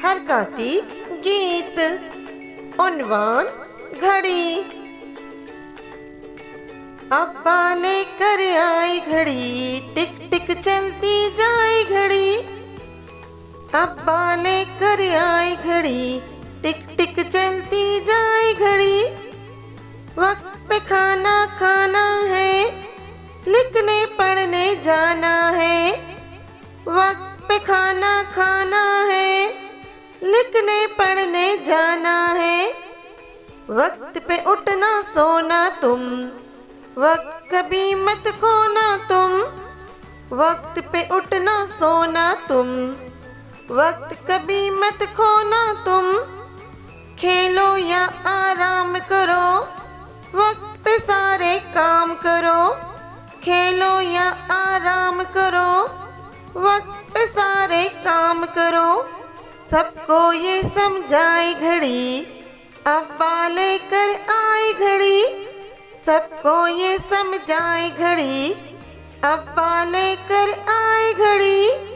हरकाती गीत। उन्वान घड़ी। अब्बा लेकर आई घड़ी, टिक टिक चलती जाए घड़ी। अब्बा लेकर आई घड़ी, टिक टिक चलती जाए घड़ी। वक्त पे खाना खाना है, लिखने पढ़ने जाना है। वक्त पे खाना खाना है, लिखने पढ़ने जाना है। वक्त पे उठना सोना तुम, वक्त कभी मत खोना तुम। वक्त पे उठना सोना तुम, वक्त कभी मत खोना तुम। खेलो या आराम करो, वक्त पे सारे काम करो। खेलो या आराम करो, वक्त पे सारे काम करो। सबको ये समझाए घड़ी, अब्बा लेकर आई घड़ी। सबको ये समझाए घड़ी, अब्बा लेकर आई घड़ी।